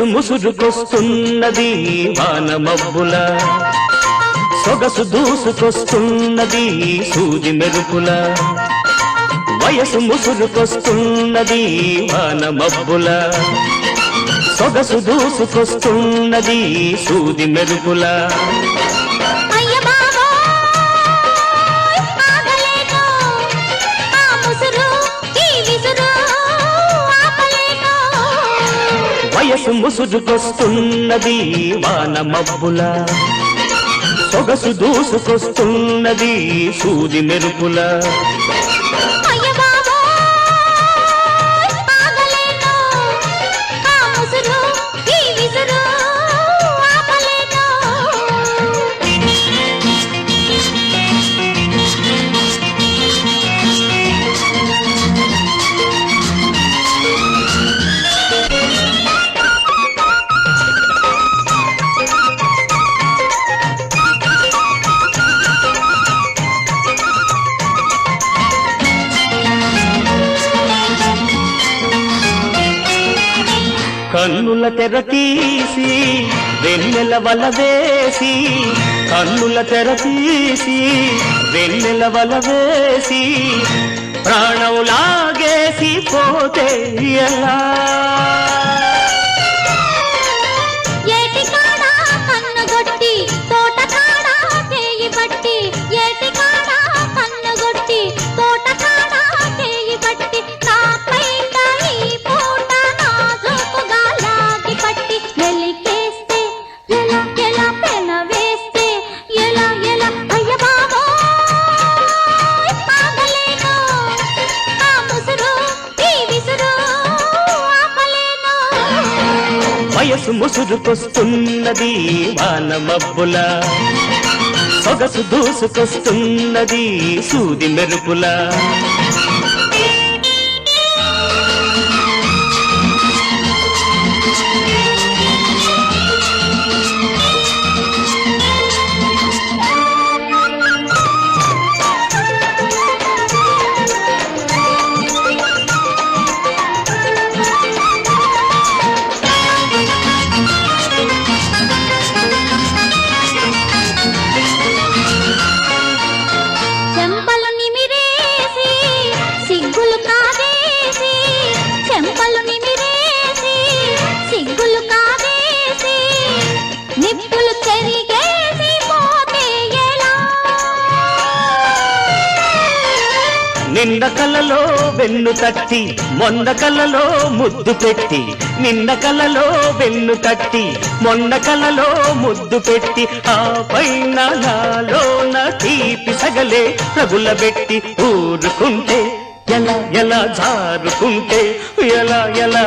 వయసు ముసురుకొస్తున్నది వాన మబ్బుల సొగసు దూసుకొస్తున్నది సూది మెరుపుల వయసు ముసురుకొస్తున్నది వాన మబ్బుల సొగసు దూసుకొస్తున్నది సూది మెరుపుల వయసు ముసురుకొస్తున్నది వాన మబ్బుల సొగసు దూసుకొస్తున్నది సూది మెరుపుల కన్నుల తెర తీసి వెన్నెల వల వేసి కన్నుల తెర తీసి వెన్నెల వల వేసి ప్రాణం లాగేసి పోతే ఎలా వయసు ముసురుకొస్తున్నది వాన మబ్బుల సొగసు దూసుకొస్తున్నది సూది మెరుపుల నిన్న కలలో వెన్ను తట్టి మొన్న కలలో ముద్దు పెట్టి నిన్న కలలో వెన్ను తట్టి మొన్న కలలో ముద్దు పెట్టి ఆ పైన నాలోన తీపి సగలే రగులబెట్టి ఊరుకుంటే ఎలా ఎలా జారుకుంటే ఎలా ఎలా